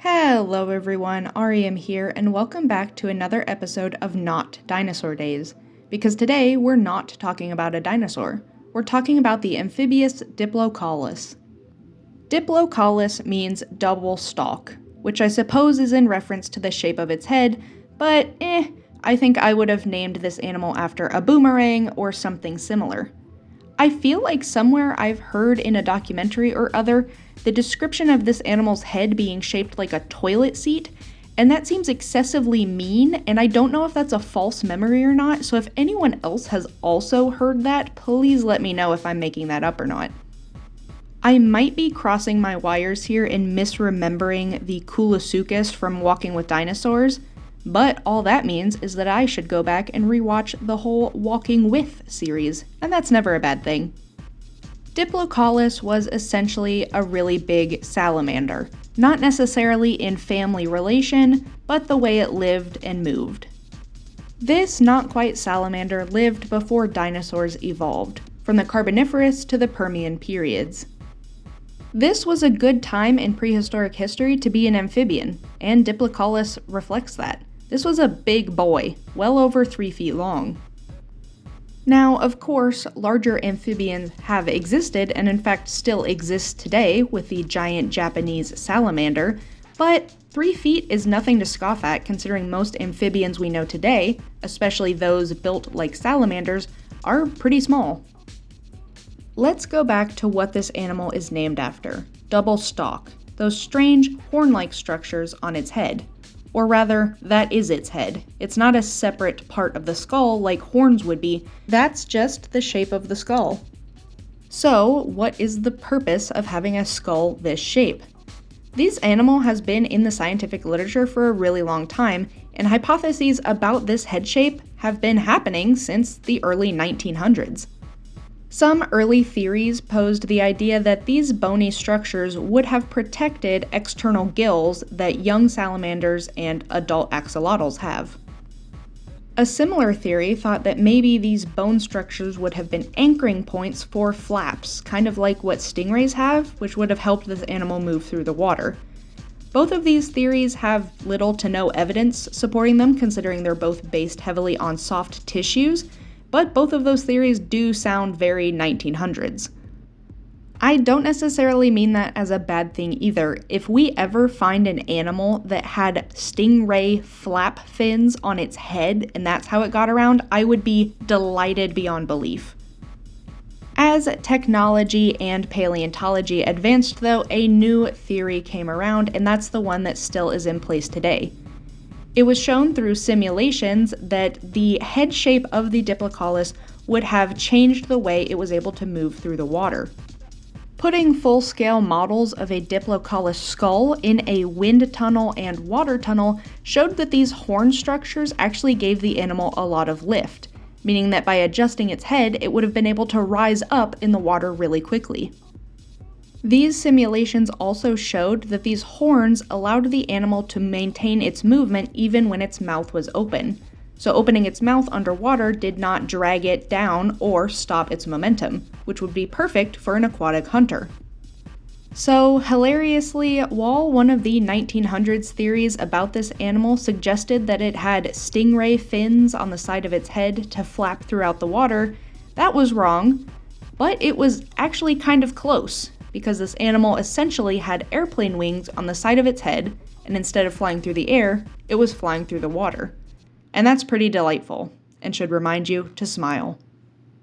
Hello everyone, REM here, and welcome back to another episode of Not Dinosaur Days. Because today we're not talking about a dinosaur. We're talking about the amphibious Diplocaulus. Diplocaulus means double stalk, which I suppose is in reference to the shape of its head, but I think I would have named this animal after a boomerang or something similar. I feel like somewhere I've heard in a documentary or other the description of this animal's head being shaped like a toilet seat, and that seems excessively mean, and I don't know if that's a false memory or not, so if anyone else has also heard that, please let me know if I'm making that up or not. I might be crossing my wires here and misremembering the Coolosuchus from Walking with Dinosaurs, but all that means is that I should go back and rewatch the whole Walking With series, and that's never a bad thing. Diplocaulus was essentially a really big salamander, not necessarily in family relation, but the way it lived and moved. This not-quite salamander lived before dinosaurs evolved, from the Carboniferous to the Permian periods. This was a good time in prehistoric history to be an amphibian, and Diplocaulus reflects that. This was a big boy, well over 3 feet long. Now, of course, larger amphibians have existed and in fact still exist today with the giant Japanese salamander, but 3 feet is nothing to scoff at considering most amphibians we know today, especially those built like salamanders, are pretty small. Let's go back to what this animal is named after, double stalk, those strange horn-like structures on its head. Or rather, that is its head. It's not a separate part of the skull like horns would be, that's just the shape of the skull. So, what is the purpose of having a skull this shape? This animal has been in the scientific literature for a really long time, and hypotheses about this head shape have been happening since the early 1900s. Some early theories posed the idea that these bony structures would have protected external gills that young salamanders and adult axolotls have. A similar theory thought that maybe these bone structures would have been anchoring points for flaps, kind of like what stingrays have, which would have helped this animal move through the water. Both of these theories have little to no evidence supporting them, considering they're both based heavily on soft tissues, but both of those theories do sound very 1900s. I don't necessarily mean that as a bad thing either. If we ever find an animal that had stingray flap fins on its head and that's how it got around, I would be delighted beyond belief. As technology and paleontology advanced though, a new theory came around, and that's the one that still is in place today. It was shown through simulations that the head shape of the Diplocaulus would have changed the way it was able to move through the water. Putting full-scale models of a Diplocaulus skull in a wind tunnel and water tunnel showed that these horn structures actually gave the animal a lot of lift, meaning that by adjusting its head, it would have been able to rise up in the water really quickly. These simulations also showed that these horns allowed the animal to maintain its movement even when its mouth was open. So opening its mouth underwater did not drag it down or stop its momentum, which would be perfect for an aquatic hunter. So, hilariously, while one of the 1900s theories about this animal suggested that it had stingray fins on the side of its head to flap throughout the water, that was wrong, but it was actually kind of close, because this animal essentially had airplane wings on the side of its head, and instead of flying through the air, it was flying through the water. And that's pretty delightful, and should remind you to smile.